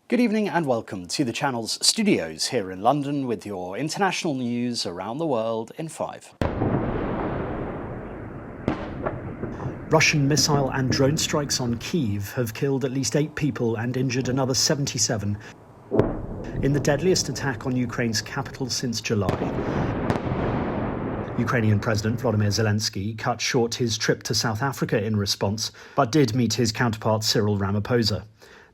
Good evening and welcome to the channel's studios here in London with your international news around the world in 5. Russian missile and drone strikes on Kyiv have killed at least 8 people and injured another 77 in the deadliest attack on Ukraine's capital since July. Ukrainian President Volodymyr Zelensky cut short his trip to South Africa in response, but did meet his counterpart Cyril Ramaphosa.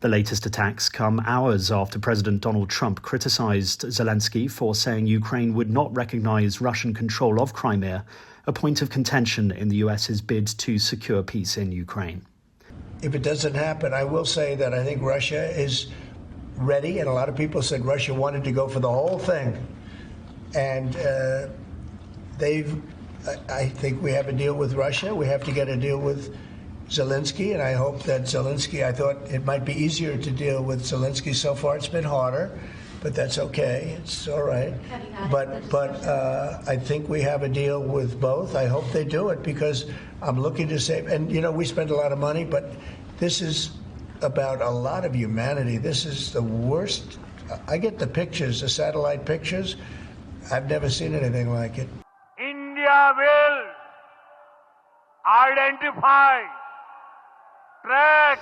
The latest attacks come hours after President Donald Trump criticised Zelensky for saying Ukraine would not recognise Russian control of Crimea, a point of contention in the US's bid to secure peace in Ukraine. If it doesn't happen, I will say that I think Russia is ready, and a lot of people said Russia wanted to go for the whole thing. And I think we have a deal with Russia. We have to get a deal with Zelensky, and I hope that Zelensky, I thought it might be easier to deal with Zelensky. So far it's been harder, but that's okay. It's all right. But I think we have a deal with both. I hope they do it because I'm looking to save. And, you know, we spend a lot of money, but this is about a lot of humanity. This is the worst. I get the pictures, the satellite pictures. I've never seen anything like it. India will identify, track.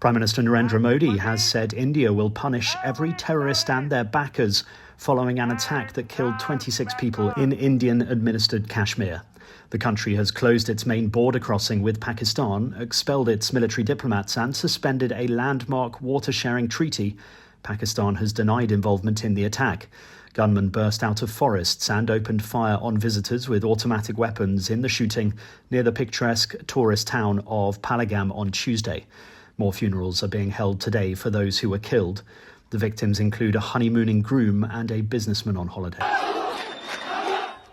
Prime Minister Narendra Modi has said India will punish every terrorist and their backers following an attack that killed 26 people in Indian-administered Kashmir. The country has closed its main border crossing with Pakistan, expelled its military diplomats and suspended a landmark water-sharing treaty. Pakistan has denied involvement in the attack. Gunmen burst out of forests and opened fire on visitors with automatic weapons in the shooting near the picturesque tourist town of Palagam on Tuesday. More funerals are being held today for those who were killed. The victims include a honeymooning groom and a businessman on holiday.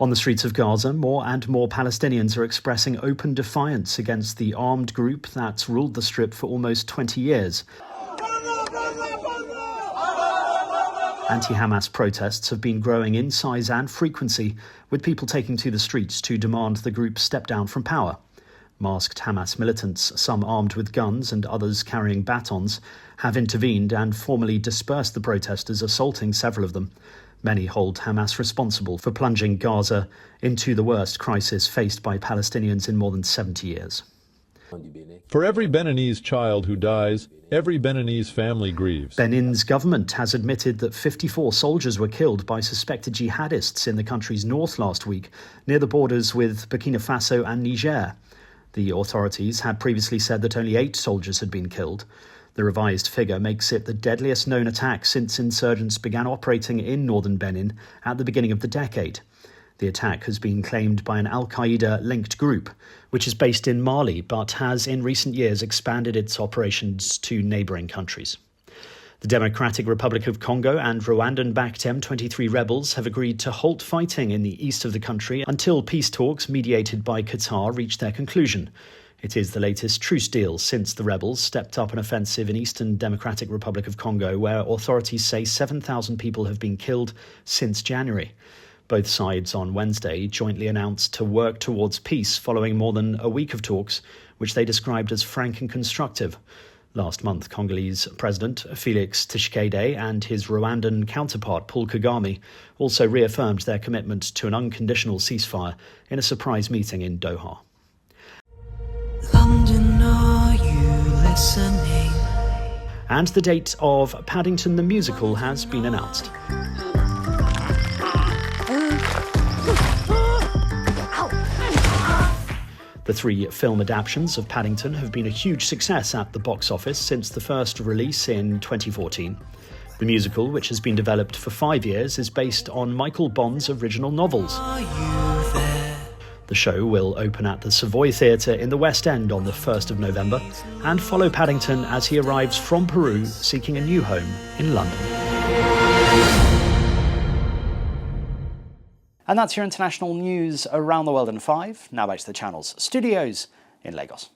On the streets of Gaza, more and more Palestinians are expressing open defiance against the armed group that's ruled the Strip for almost 20 years. Anti-Hamas protests have been growing in size and frequency, with people taking to the streets to demand the group step down from power. Masked Hamas militants, some armed with guns and others carrying batons, have intervened and formally dispersed the protesters, assaulting several of them. Many hold Hamas responsible for plunging Gaza into the worst crisis faced by Palestinians in more than 70 years. For every Beninese child who dies, every Beninese family grieves. Benin's government has admitted that 54 soldiers were killed by suspected jihadists in the country's north last week, near the borders with Burkina Faso and Niger. The authorities had previously said that only 8 soldiers had been killed. The revised figure makes it the deadliest known attack since insurgents began operating in northern Benin at the beginning of the decade. The attack has been claimed by an al-Qaeda-linked group, which is based in Mali, but has in recent years expanded its operations to neighbouring countries. The Democratic Republic of Congo and Rwandan-backed M23 rebels have agreed to halt fighting in the east of the country until peace talks mediated by Qatar reach their conclusion. It is the latest truce deal since the rebels stepped up an offensive in Eastern Democratic Republic of Congo, where authorities say 7,000 people have been killed since January. Both sides on Wednesday jointly announced to work towards peace following more than a week of talks, which they described as frank and constructive. Last month, Congolese President Félix Tshisekedi and his Rwandan counterpart Paul Kagame also reaffirmed their commitment to an unconditional ceasefire in a surprise meeting in Doha. London, are you listening? And the date of Paddington the Musical has been announced. The 3 film adaptations of Paddington have been a huge success at the box office since the first release in 2014. The musical, which has been developed for 5 years, is based on Michael Bond's original novels. The show will open at the Savoy Theatre in the West End on the 1st of November and follow Paddington as he arrives from Peru seeking a new home in London. And that's your international news around the world in 5. Now back to the channel's studios in Lagos.